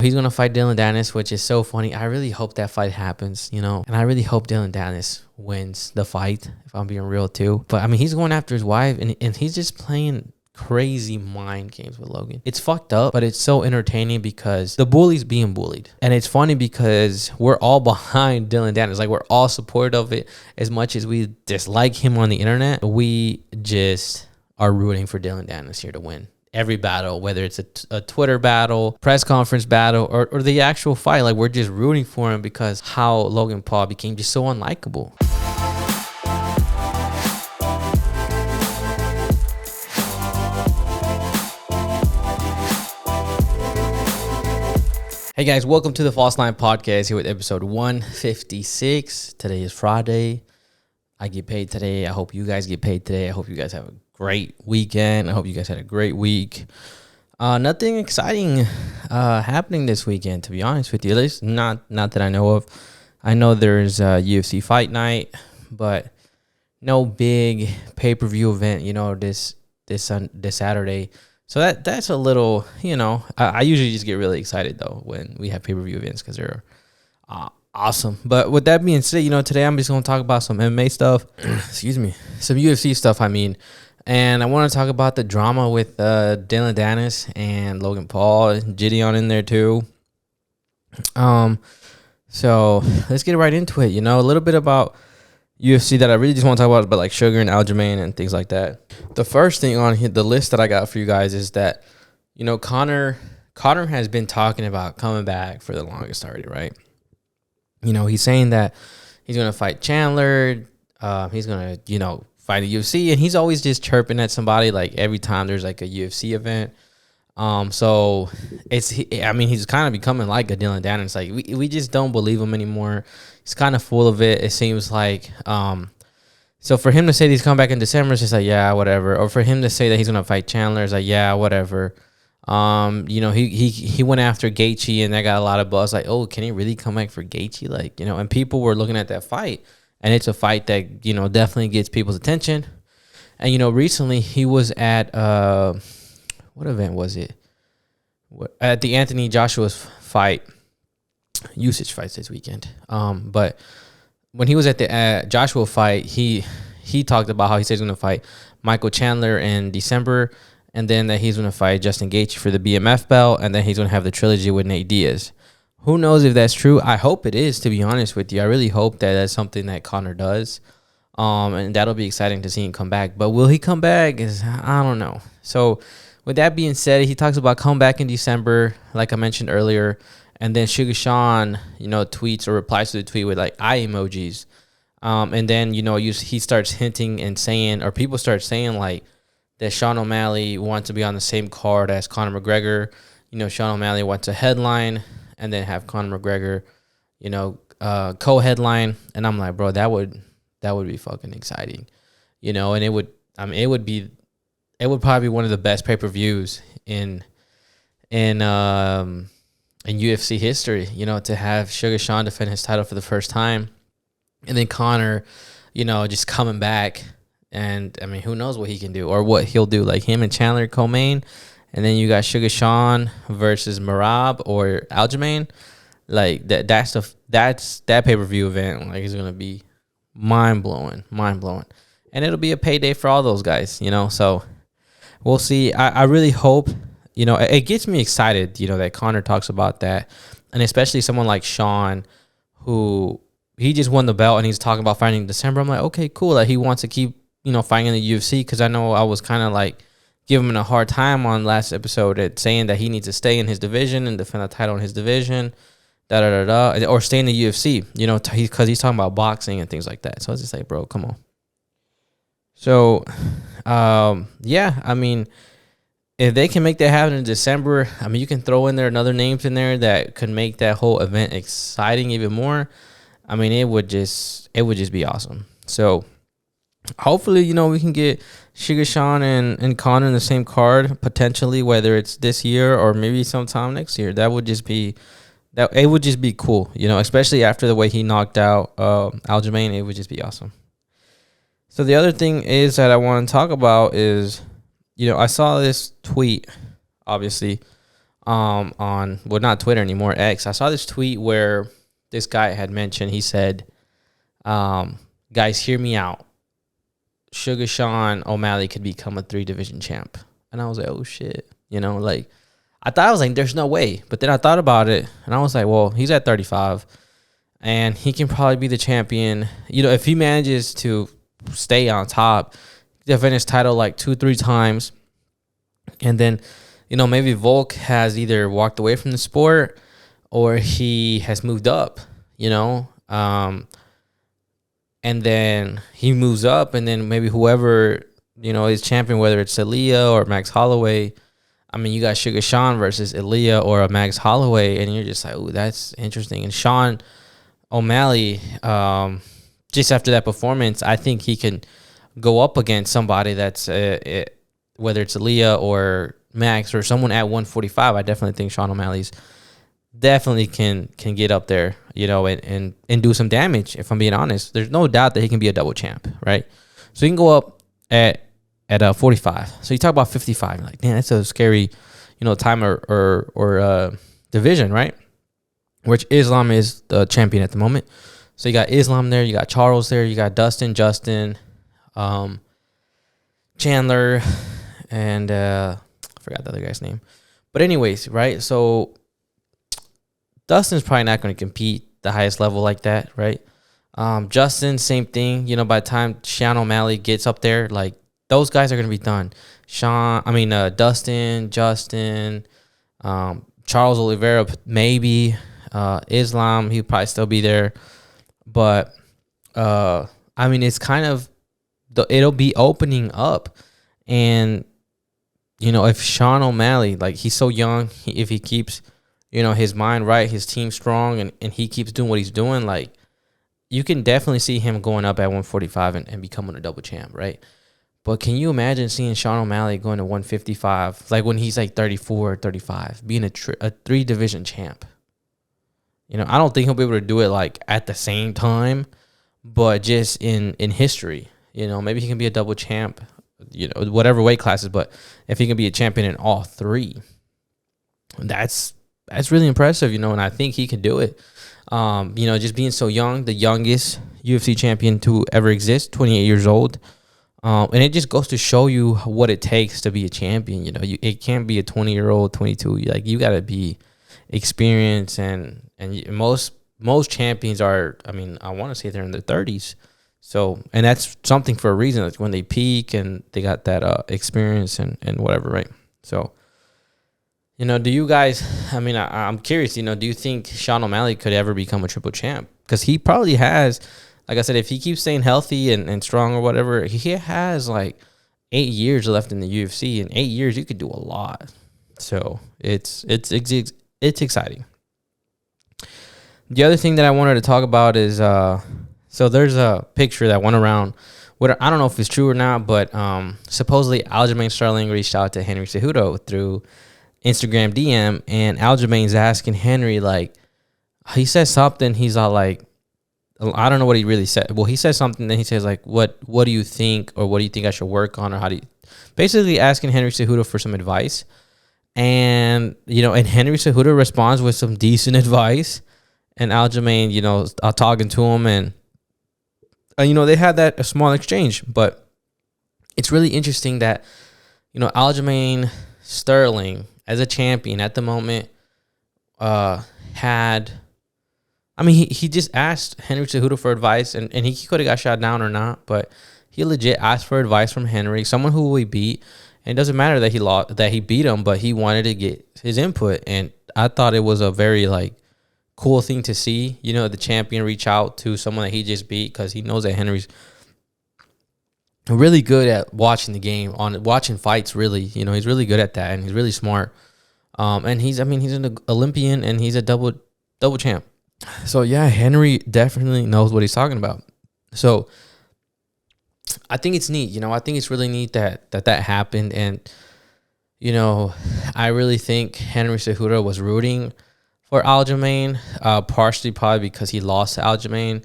He's going to fight Dillon Danis, which is so funny. I really hope that fight happens, and I really hope Dillon Danis wins the fight, if I'm being real too. But I mean, he's going after his wife, and he's just playing crazy mind games with Logan. It's fucked up, but it's so entertaining because the bully's being bullied. And it's funny because we're all behind Dillon Danis. Like, we're all supportive of it. As much as we dislike him on the internet, we just are rooting for Dillon Danis here to win every battle, whether it's a Twitter battle, press conference battle, or the actual fight. Like, we're just rooting for him because how Logan Paul became just so unlikable. Hey guys, welcome to the False Line Podcast here with episode 156. Today is Friday. I get paid today. I hope you guys get paid today. I hope you guys have a great weekend. I hope you guys had a great week. Nothing exciting happening this weekend, to be honest with you. At least not that I know of. I know there's a UFC fight night, but no big pay-per-view event, this Saturday. So that's a little, I usually just get really excited though when we have pay-per-view events because they're awesome. But with that being said, today I'm just going to talk about some MMA stuff. Excuse me. Some UFC stuff, And I want to talk about the drama with Dillon Danis and Logan Paul, Gideon in there too. So let's get right into it. A little bit about UFC that I really just want to talk about like Sugar and Aljamain and things like that. The first thing on the list that I got for you guys is that, Conor has been talking about coming back for the longest already, right? He's saying that he's going to fight Chandler. He's going to, fight a UFC, and he's always just chirping at somebody like every time there's like a UFC event. So he's kind of becoming like a Dillon Danis. Like we just don't believe him anymore. He's kind of full of it. It seems like. So for him to say he's coming back in December, it's just like, yeah, whatever. Or for him to say that he's gonna fight Chandler, it's like, yeah, whatever. He went after Gaethje, and that got a lot of buzz. Like, oh, can he really come back for Gaethje? Like, and people were looking at that fight. And it's a fight that, definitely gets people's attention. And, recently he was at, what event was it? At the Anthony Joshua's fight, usage fights this weekend. But when he was at the Joshua fight, he talked about how he said he's going to fight Michael Chandler in December. And then that he's going to fight Justin Gaethje for the BMF belt. And then he's going to have the trilogy with Nate Diaz. Who knows if that's true? I hope it is, to be honest with you. I really hope that that's something that Conor does. And that'll be exciting to see him come back. But will he come back? I don't know. So with that being said, he talks about come back in December, like I mentioned earlier. And then Sugar Sean, tweets or replies to the tweet with like eye emojis. And then, he starts hinting and saying, or people start saying like that Sean O'Malley wants to be on the same card as Conor McGregor. Sean O'Malley wants a headline and then have Conor McGregor, co-headline. And I'm like, bro, that would be fucking exciting. And it would probably be one of the best pay-per-views in UFC history, to have Sugar Sean defend his title for the first time. And then Conor, just coming back. And who knows what he can do or what he'll do, like him and Chandler co-main. And then you got Sugar Sean versus Merab or Aljamain. Like that's that pay-per-view event. Like it's gonna be mind blowing. And it'll be a payday for all those guys, So we'll see. I really hope, it gets me excited, that Conor talks about that. And especially someone like Sean, who he just won the belt and he's talking about fighting in December. I'm like, okay, cool. Like he wants to keep, fighting in the UFC, because I know I was kind of like giving him a hard time on last episode at saying that he needs to stay in his division and defend the title in his division, or stay in the UFC, because he's talking about boxing and things like that. So I was just like, bro, come on. So, if they can make that happen in December, you can throw in there another names in there that could make that whole event exciting even more. It would just be awesome. So hopefully, we can get Sugar Sean and Conor in the same card, potentially, whether it's this year or maybe sometime next year. It would just be cool, especially after the way he knocked out Aljamain. It would just be awesome. So the other thing is that I want to talk about is, I saw this tweet, obviously, on, well, not Twitter anymore, X. I saw this tweet where this guy had mentioned, he said, guys, hear me out. Sugar Sean O'Malley could become a 3-division champ. And I was like, oh shit. You know, like, I thought, I was like, there's no way. But then I thought about it and I was like, well, he's at 35 and he can probably be the champion. You know, if he manages to stay on top, defend his title like 2-3 times. And then, you know, maybe Volk has either walked away from the sport or he has moved up, you know. And then he moves up, and then maybe whoever, you know, is champion, whether it's Aaliyah or Max Holloway. I mean, you got Sugar Sean versus Aaliyah or a Max Holloway, and you're just like, oh, that's interesting. And Sean O'Malley, just after that performance, I think he can go up against somebody that's, whether it's Aaliyah or Max or someone at 145. I definitely think Sean O'Malley's definitely can get up there, you know, and do some damage. If I'm being honest, there's no doubt that he can be a double champ, right? So he can go up at 45. So you talk about 55, you're like, man, that's a scary, you know, time or division, right? Which Islam is the champion at the moment. So you got Islam there, you got Charles there, you got Dustin, Justin, Chandler, and I forgot the other guy's name. But anyways, right? So Dustin's probably not going to compete the highest level like that, right? Justin, same thing. You know, by the time Sean O'Malley gets up there, like, those guys are going to be done. Dustin, Justin, Charles Oliveira, maybe. Islam, he'll probably still be there. But, I mean, it's kind of, it'll be opening up. And, you know, if Sean O'Malley, like, he's so young, if he keeps, you know, his mind right, his team strong, and he keeps doing what he's doing, like, you can definitely see him going up at 145 and becoming a double champ, right? But can you imagine seeing Sean O'Malley going to 155, like when he's like 34 or 35, being a 3-division champ? You know, I don't think he'll be able to do it like at the same time, but just in history, you know, maybe he can be a double champ, you know, whatever weight classes, but if he can be a champion in all 3, that's really impressive, you know, and I think he can do it. You know, just being so young, the youngest UFC champion to ever exist, 28 years old. And it just goes to show you what it takes to be a champion. You know, it can't be a 20-year-old, 22. Like, you got to be experienced, and most champions are, I mean, I want to say they're in their 30s. So, and that's something for a reason. It's when they peak and they got that experience and whatever, right? So, you know, do you guys, I mean, I'm curious, you know, do you think Sean O'Malley could ever become a triple champ? Because he probably has, like I said, if he keeps staying healthy and strong or whatever, he has like 8 years left in the UFC. In 8 years, you could do a lot. So it's exciting. The other thing that I wanted to talk about is, so there's a picture that went around. I don't know if it's true or not, but supposedly Aljamain Sterling reached out to Henry Cejudo through Instagram DM, and Aljamain's asking Henry, like, he says something, he's all like, I don't know what he really said. Well, he says something, then he says, like, what do you think, or what do you think I should work on, or how do you, basically asking Henry Cejudo for some advice. And, you know, and Henry Cejudo responds with some decent advice, and Aljamain, you know, talking to him, and you know, they had a small exchange. But it's really interesting that, you know, Aljamain Sterling, as a champion at the moment, had, I mean, he just asked Henry Cejudo for advice, and he could have got shot down or not, but he legit asked for advice from Henry, someone who he beat. And it doesn't matter that he lost, that he beat him, but he wanted to get his input. And I thought it was a very, like, cool thing to see, you know, the champion reach out to someone that he just beat, because he knows that Henry's really good at watching the game, on watching fights, really. You know, he's really good at that, and he's really smart. And he's an Olympian, and he's a double champ. So yeah, Henry definitely knows what he's talking about. So I think it's neat, you know, I think it's really neat that happened. And, you know, I really think Henry Cejudo was rooting for Aljamain, partially probably because he lost to Aljamain,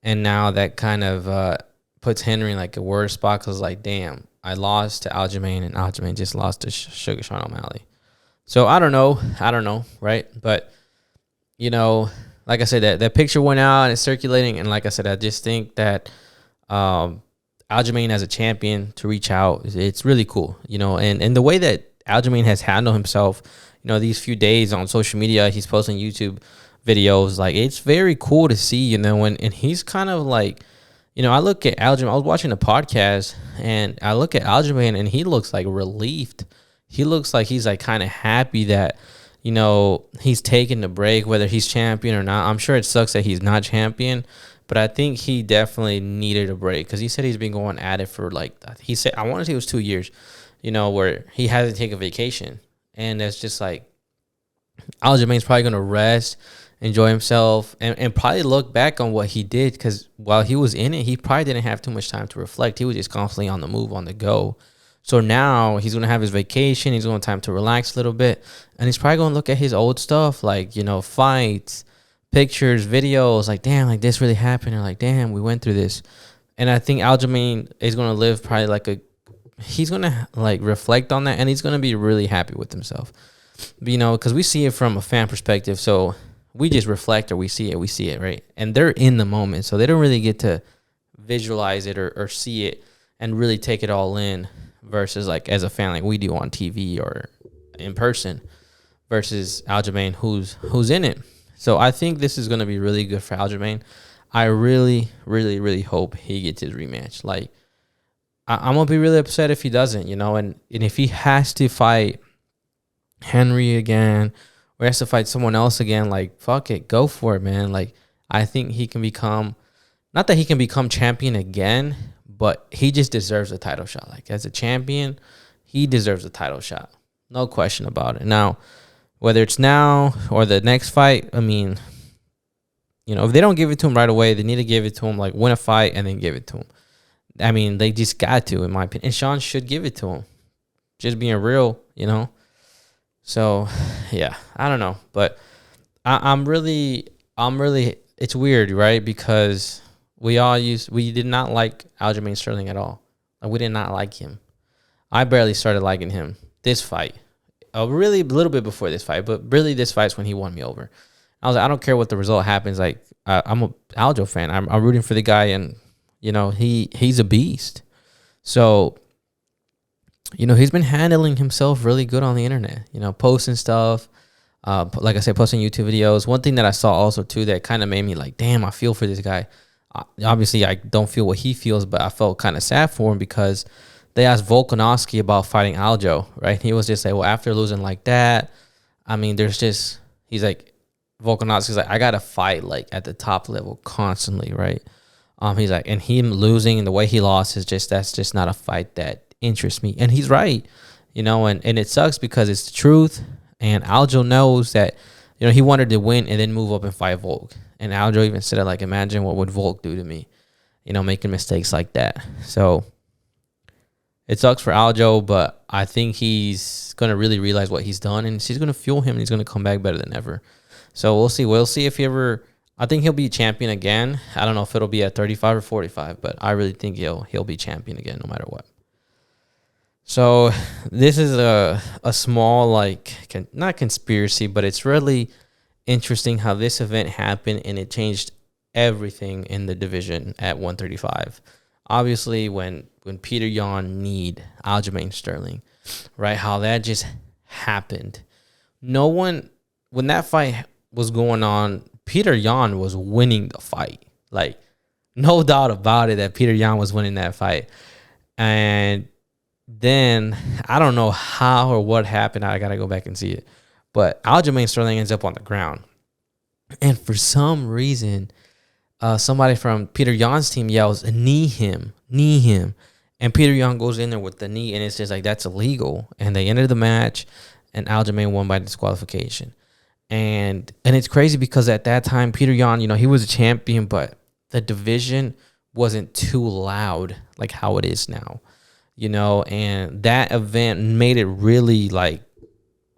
and now that kind of puts Henry in like a worse spot, because like, damn, I lost to Aljamain, and Aljamain just lost to Sugar Sean O'Malley. So I don't know, right? But you know, like I said, that picture went out and it's circulating, and like I said, I just think that Aljamain as a champion to reach out, it's really cool, you know, and the way that Aljamain has handled himself, you know, these few days on social media, he's posting YouTube videos, like it's very cool to see, you know, and he's kind of like, you know, I look at Aljamain, I was watching a podcast and I look at Aljamain and he looks like relieved. He looks like he's like kind of happy that, you know, he's taking the break, whether he's champion or not. I'm sure it sucks that he's not champion, but I think he definitely needed a break because he said he's been going at it for like, he said, I want to say it was 2 years, you know, where he hasn't taken a vacation. And that's just like, Aljamain's probably going to rest, enjoy himself, and probably look back on what he did, because while he was in it, he probably didn't have too much time to reflect. He was just constantly on the move, on the go. So now he's going to have his vacation. He's going to have time to relax a little bit. And he's probably going to look at his old stuff, like, you know, fights, pictures, videos, like, damn, like this really happened. Or like, damn, we went through this. And I think Aljamain is going to live probably like he's going to like reflect on that, and he's going to be really happy with himself. You know, because we see it from a fan perspective. So we just reflect, or we see it, right? And they're in the moment. So they don't really get to visualize it or see it and really take it all in, versus like as a fan, like we do on TV or in person, versus Aljamain who's in it. So I think this is going to be really good for Aljamain. I really, really, really hope he gets his rematch. Like, I'm going to be really upset if he doesn't, you know, and if he has to fight Henry again, or has to fight someone else again, like, fuck it, go for it, man. Like, I think he can become, not that he can become champion again, but he just deserves a title shot. Like, as a champion, he deserves a title shot. No question about it. Now, whether it's now or the next fight, I mean, you know, if they don't give it to him right away, they need to give it to him, like, win a fight and then give it to him. I mean, they just got to, in my opinion. And Sean should give it to him. Just being real, you know? So, yeah, I don't know. But I'm really, it's weird, right? Because we did not like Aljamain Sterling at all. Like, we did not like him. I barely started liking him this fight. Really a little bit before this fight, but really this fight's when he won me over. I was like, I don't care what the result happens. Like, I'm a Aljo fan. I'm rooting for the guy, and, you know, he's a beast. So, you know, he's been handling himself really good on the internet, you know, posting stuff. Like I said, posting YouTube videos. One thing that I saw also, too, that kind of made me like, damn, I feel for this guy. Obviously, I don't feel what he feels, but I felt kind of sad for him because they asked Volkanovski about fighting Aljo, right? He was just like, well, after losing like that, I mean, he's like, Volkanovski's like, I got to fight like at the top level constantly, right? He's like, and him losing and the way he lost that's just not a fight that interests me. And he's right, you know, and it sucks because it's the truth. And Aljo knows that, you know, he wanted to win and then move up and fight Volk. And Aljo even said, like, imagine what would Volk do to me, you know, making mistakes like that. So it sucks for Aljo, but I think he's going to really realize what he's done, and she's going to fuel him, and he's going to come back better than ever. So we'll see. We'll see if he ever, I think he'll be champion again. I don't know if it'll be at 35 or 45, but I really think he'll be champion again no matter what. So this is a small, like, not conspiracy, but it's really interesting how this event happened, and it changed everything in the division at 135. Obviously, when Petr Yan kneed Aljamain Sterling, right, how that just happened. No one, when that fight was going on, Petr Yan was winning the fight. Like, no doubt about it that Petr Yan was winning that fight. And then, I don't know how or what happened. I got to go back and see it. But Aljamain Sterling ends up on the ground. And for some reason, somebody from Petr Yan's team yells, knee him. And Petr Yan goes in there with the knee, and it's just like, that's illegal. And they ended the match, and Aljamain won by disqualification. And it's crazy because at that time, Petr Yan, you know, he was a champion, but the division wasn't too loud like how it is now, you know, and that event made it really like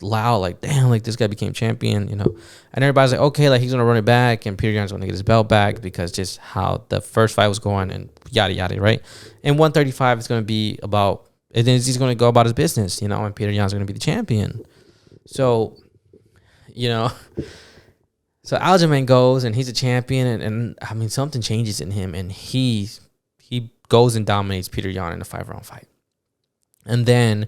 loud, like, damn, like this guy became champion, you know, and everybody's like, okay, like he's gonna run it back, and Petr Yan's gonna get his belt back because just how the first fight was going, and yada yada, right? And 135 is gonna be about, and then he's gonna go about his business, you know, and Petr Yan's gonna be the champion. So, you know, so Aljamain goes and he's a champion, and I mean something changes in him, and he goes and dominates Petr Yan in a 5-round fight, and then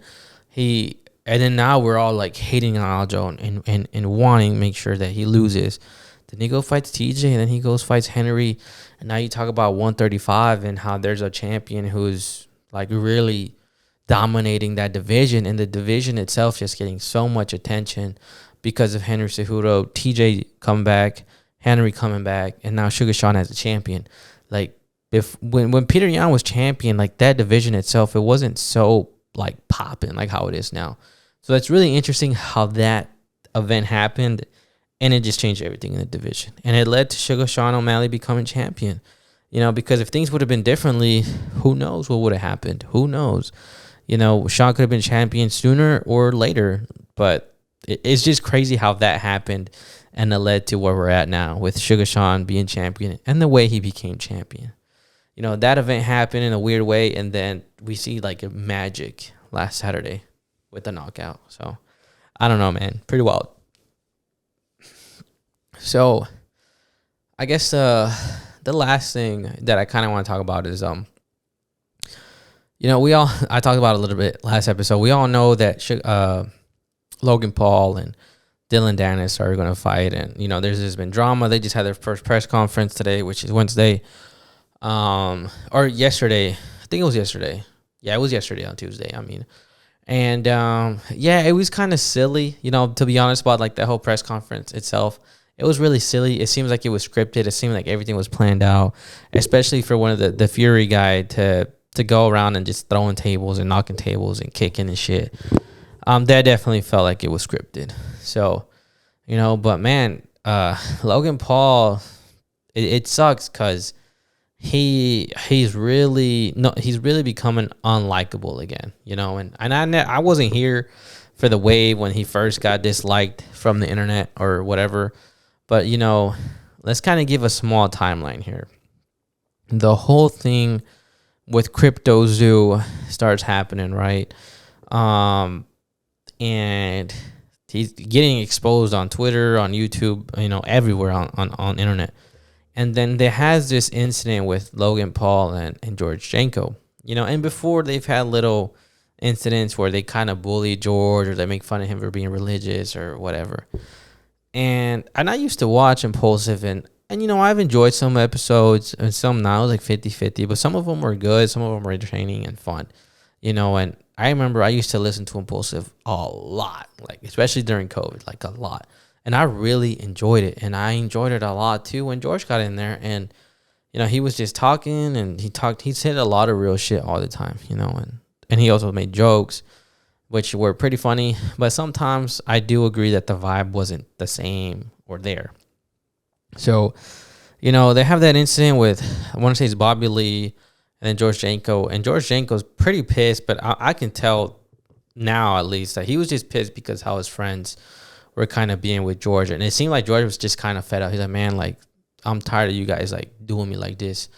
now we're all like hating on Aljo and wanting to make sure that he loses. Then he go fights TJ, and then he goes fights Henry, and now you talk about 135 and how there's a champion who's like really dominating that division, and the division itself just getting so much attention because of Henry Cejudo, TJ coming back, Henry coming back, and now Sugar Sean as a champion. Like when Petr Yan was champion, like that division itself, it wasn't so like popping like how it is now. So it's really interesting how that event happened, and it just changed everything in the division, and it led to Sugar Sean O'Malley becoming champion. You know, because if things would have been differently, who knows what would have happened? Who knows? You know, Sean could have been champion sooner or later, but it's just crazy how that happened, and it led to where we're at now with Sugar Sean being champion and the way he became champion. You know, that event happened in a weird way, and then we see like a magic last Saturday with the knockout. So, I don't know, man. Pretty wild. So, I guess the last thing that I kind of want to talk about is you know, I talked about it a little bit last episode. We all know that Logan Paul and Dillon Danis are going to fight, and you know, there's been drama. They just had their first press conference today, which is Wednesday, or yesterday. I think it was yesterday. Yeah, it was yesterday on Tuesday. I mean, and yeah, it was kind of silly, you know, to be honest, about like the whole press conference itself. It was really silly. It seems like it was scripted. It seemed like everything was planned out, especially for one of the Fury guy to go around and just throwing tables and knocking tables and kicking and shit. That definitely felt like it was scripted. So, you know, but man, Logan Paul, it sucks because he's really becoming unlikable again, you know, and I wasn't here for the wave when he first got disliked from the internet or whatever, but you know, let's kind of give a small timeline here. The whole thing with Crypto Zoo starts happening, right? And he's getting exposed on Twitter, on YouTube, you know, everywhere on internet. And then there has this incident with Logan Paul and George Janko, you know, and before they've had little incidents where they kind of bully George or they make fun of him for being religious or whatever. And I used to watch Impulsive, and you know, I've enjoyed some episodes and some now, like 50-50, but some of them were good, some of them were entertaining and fun, you know. And I remember I used to listen to Impulsive a lot, like especially during COVID, like a lot. And I really enjoyed it, and I enjoyed it a lot too when George got in there, and you know, he was just talking, and he said a lot of real shit all the time, you know, and he also made jokes which were pretty funny, but sometimes I do agree that the vibe wasn't the same or there. So, you know, they have that incident with, I want to say it's Bobby Lee and then George Janko. And George Janko's pretty pissed, but I can tell now at least that he was just pissed because how his friends were kind of being with George. And it seemed like George was just kind of fed up. He's like, man, like, I'm tired of you guys, like, doing me like this,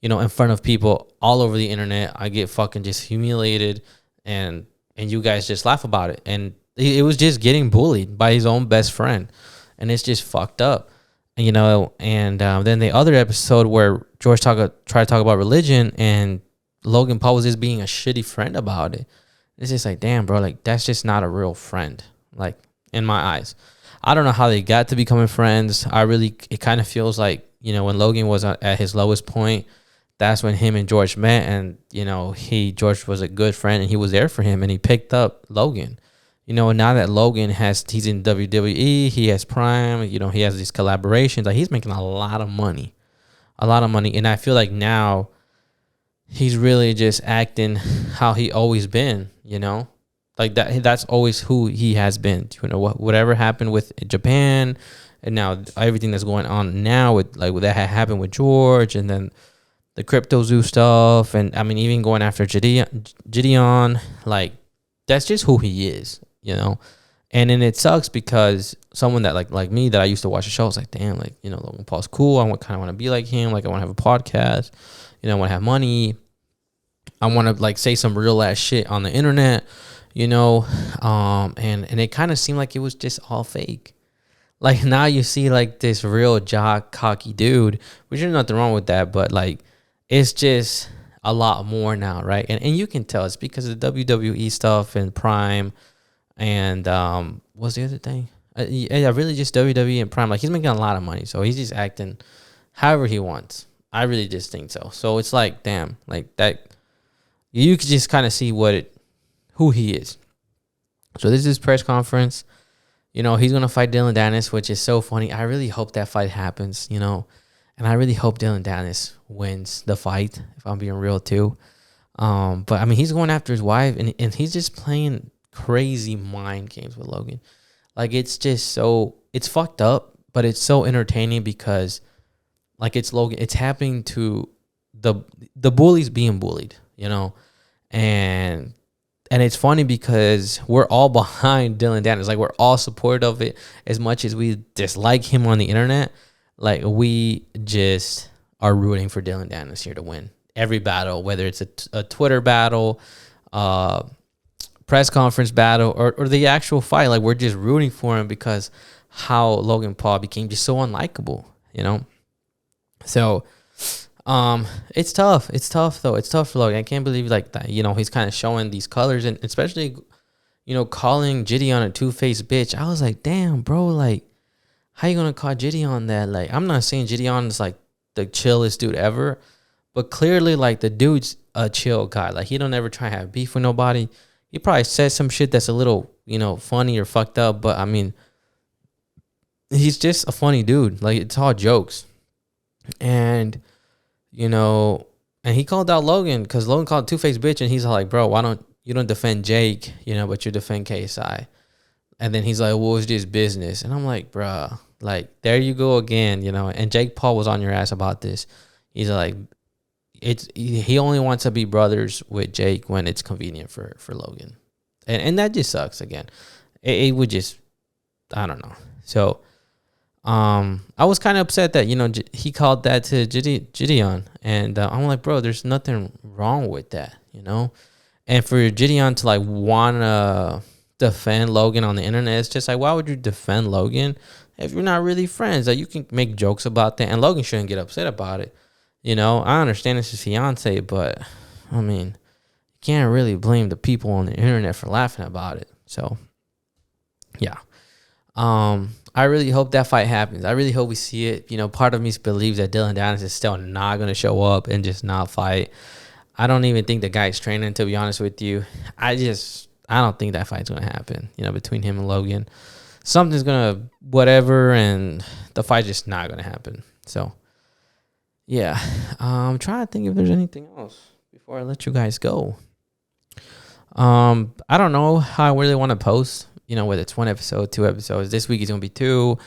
you know, in front of people all over the internet. I get fucking just humiliated, and you guys just laugh about it. And it was just getting bullied by his own best friend. And it's just fucked up. You know, and then the other episode where George tried to talk about religion, and Logan Paul was just being a shitty friend about it. It's just like, damn, bro, like, that's just not a real friend, like, in my eyes. I don't know how they got to becoming friends. It kind of feels like, you know, when Logan was at his lowest point, that's when him and George met, and, you know, George was a good friend, and he was there for him, and he picked up Logan. You know, now that Logan he's in WWE, he has Prime, you know, he has these collaborations, like, he's making a lot of money. And I feel like now he's really just acting how he always been, you know, like that's always who he has been. You know, whatever happened with Japan, and now everything that's going on now with, like, what that had happened with George, and then the Crypto Zoo stuff, and I mean, even going after Gideon, like, that's just who he is, you know. And then it sucks because someone that like me, that I used to watch the show, was like, damn, like, you know, Logan Paul's cool. I kind of want to be like him. Like, I want to have a podcast. You know, I want to have money. I want to, like, say some real ass shit on the internet. you know, and it kind of seemed like it was just all fake. Like now you see like this real jock cocky dude, which there's nothing wrong with that, but like it's just a lot more now, right? And you can tell it's because of the WWE stuff and Prime and what's the other thing? Yeah, really just WWE and Prime. Like he's making a lot of money, so he's just acting however he wants. I really just think so. So it's like, damn, like that. You could just kind of see who he is. So this is his press conference. You know, he's gonna fight Dillon Danis, which is so funny. I really hope that fight happens. You know, and I really hope Dillon Danis wins the fight. If I'm being real too. But I mean, he's going after his wife, and he's just playing crazy mind games with Logan. Like it's just it's fucked up, but it's so entertaining because like it's Logan. It's happening to the bullies being bullied, you know, and it's funny because we're all behind Dillon Danis. Like we're all supportive of it as much as we dislike him on the internet. Like we just are rooting for Dillon Danis here to win every battle, whether it's a Twitter battle, press conference battle, or the actual fight. Like we're just rooting for him because how Logan Paul became just so unlikable, you know. So it's tough. It's tough though. It's tough for Logan. I can't believe like that. You know, he's kind of showing these colors, and especially, you know, calling Gideon a two-faced bitch. I was like, damn, bro. Like, how you gonna call Gideon that? Like, I'm not saying Gideon is like the chillest dude ever, but clearly, like, the dude's a chill guy. Like, he don't ever try to have beef with nobody. He probably said some shit that's a little, you know, funny or fucked up, but I mean, he's just a funny dude. Like, it's all jokes. And, you know, and he called out Logan because Logan called two-faced bitch, and he's like, bro, why don't you defend Jake, you know, but you defend KSI. And then he's like, well, it's just business. And I'm like, bro, like, there you go again, you know. And Jake Paul was on your ass about this. He's like, he only wants to be brothers with Jake when it's convenient for Logan. And that just sucks again. It would just, I don't know. So, I was kind of upset that, you know, he called that to Gideon, and I'm like, bro, there's nothing wrong with that, you know. And for Gideon to like wanna defend Logan on the internet, it's just like, why would you defend Logan if you're not really friends? Like, you can make jokes about that, and Logan shouldn't get upset about it, you know. I understand it's his fiance, but I mean, you can't really blame the people on the internet for laughing about it. So, yeah. I really hope that fight happens. I really hope we see it. You know, part of me believes that Dillon Danis is still not going to show up and just not fight. I don't even think the guy's training, to be honest with you. I don't think that fight's going to happen, you know, between him and Logan. Something's going to whatever, and the fight's just not going to happen. So, yeah. I'm trying to think if there's anything else before I let you guys go. I don't know how I really want to post. You know, whether it's one episode, 2 episodes. This week is going to be 2.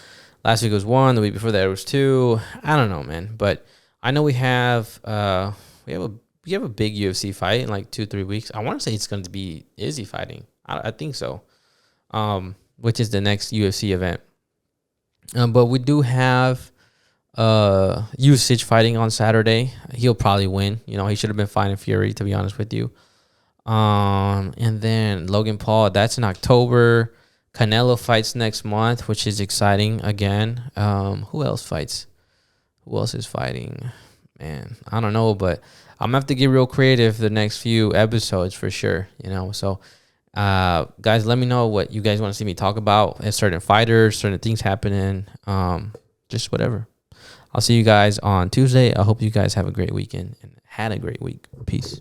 Last week was 1. The week before that it was 2. I don't know, man. But I know we have a big UFC fight in like 2-3 weeks. I want to say it's going to be Izzy fighting. I think so. Which is the next UFC event. But we do have Usage fighting on Saturday. He'll probably win. You know, he should have been fighting Fury, to be honest with you. And then Logan Paul, that's in October. Canelo fights next month, which is exciting again. Who else fights? Who else is fighting? Man, I don't know, but I'm gonna have to get real creative the next few episodes for sure, you know. So guys, let me know what you guys want to see me talk about, and certain fighters, certain things happening, just whatever. I'll see you guys on Tuesday. I hope you guys have a great weekend and had a great week. Peace.